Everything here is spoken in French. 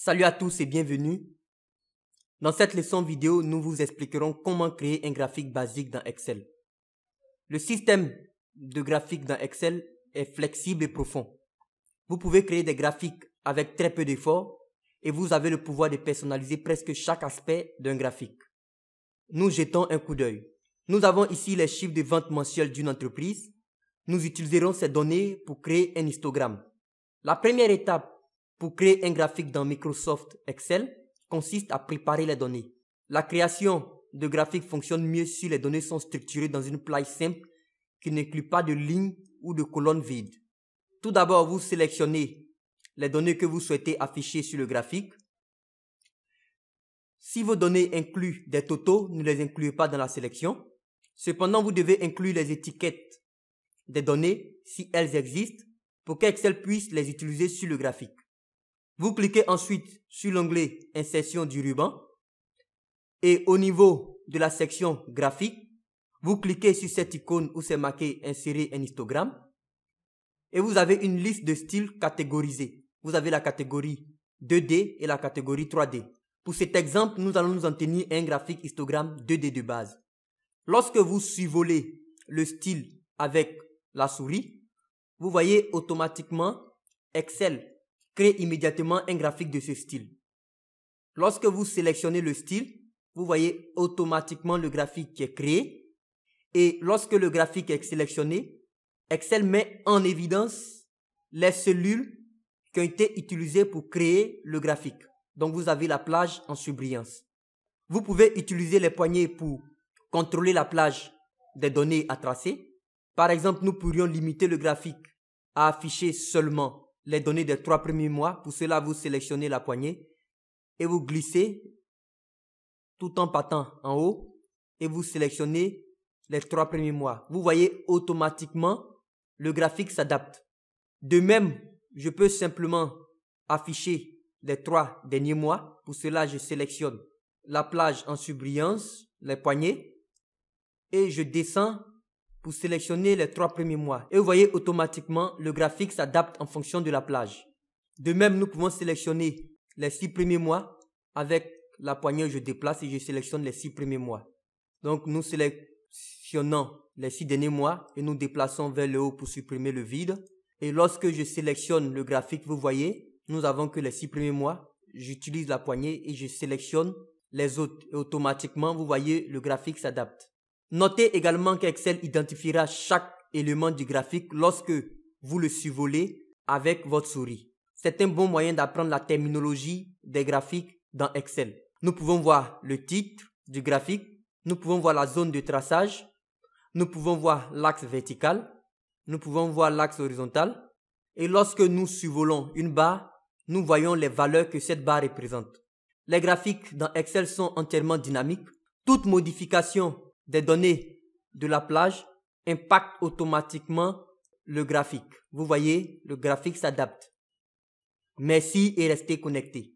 Salut à tous et bienvenue. Dans cette leçon vidéo, nous vous expliquerons comment créer un graphique basique dans Excel. Le système de graphique dans Excel est flexible et profond. Vous pouvez créer des graphiques avec très peu d'efforts et vous avez le pouvoir de personnaliser presque chaque aspect d'un graphique. Nous jetons un coup d'œil. Nous avons ici les chiffres de vente mensuelle d'une entreprise. Nous utiliserons ces données pour créer un histogramme. La première étape pour créer un graphique dans Microsoft Excel consiste à préparer les données. La création de graphiques fonctionne mieux si les données sont structurées dans une plage simple qui n'inclut pas de lignes ou de colonnes vides. Tout d'abord, vous sélectionnez les données que vous souhaitez afficher sur le graphique. Si vos données incluent des totaux, ne les incluez pas dans la sélection. Cependant, vous devez inclure les étiquettes des données si elles existent pour qu'Excel puisse les utiliser sur le graphique. Vous cliquez ensuite sur l'onglet Insertion du ruban et au niveau de la section Graphique, vous cliquez sur cette icône où c'est marqué Insérer un histogramme et vous avez une liste de styles catégorisés. Vous avez la catégorie 2D et la catégorie 3D. Pour cet exemple, nous allons nous en tenir à un graphique histogramme 2D de base. Lorsque vous survolez le style avec la souris, vous voyez automatiquement Excel crée immédiatement un graphique de ce style. Lorsque vous sélectionnez le style, vous voyez automatiquement le graphique qui est créé. Et lorsque le graphique est sélectionné, Excel met en évidence les cellules qui ont été utilisées pour créer le graphique. Donc vous avez la plage en surbrillance. Vous pouvez utiliser les poignées pour contrôler la plage des données à tracer. Par exemple, nous pourrions limiter le graphique à afficher seulement les données des 3 premiers mois. Pour cela, vous sélectionnez la poignée et vous glissez tout en partant en haut et vous sélectionnez les 3 premiers mois. Vous voyez automatiquement le graphique s'adapte. De même, je peux simplement afficher les 3 derniers mois. Pour cela, je sélectionne la plage en surbrillance, les poignées et je descends pour sélectionner les 3 premiers mois. Et vous voyez automatiquement le graphique s'adapte en fonction de la plage. De même, nous pouvons sélectionner les 6 premiers mois avec la poignée où je déplace et je sélectionne les 6 premiers mois. Donc nous sélectionnons les 6 derniers mois et nous déplaçons vers le haut pour supprimer le vide. Et lorsque je sélectionne le graphique, vous voyez, nous avons que les 6 premiers mois. J'utilise la poignée et je sélectionne les autres. Et automatiquement, vous voyez, le graphique s'adapte. Notez également qu'Excel identifiera chaque élément du graphique lorsque vous le survolez avec votre souris. C'est un bon moyen d'apprendre la terminologie des graphiques dans Excel. Nous pouvons voir le titre du graphique, nous pouvons voir la zone de traçage, nous pouvons voir l'axe vertical, nous pouvons voir l'axe horizontal et lorsque nous survolons une barre, nous voyons les valeurs que cette barre représente. Les graphiques dans Excel sont entièrement dynamiques. Toute modification des données de la plage impacte automatiquement le graphique. Vous voyez, le graphique s'adapte. Merci et restez connectés.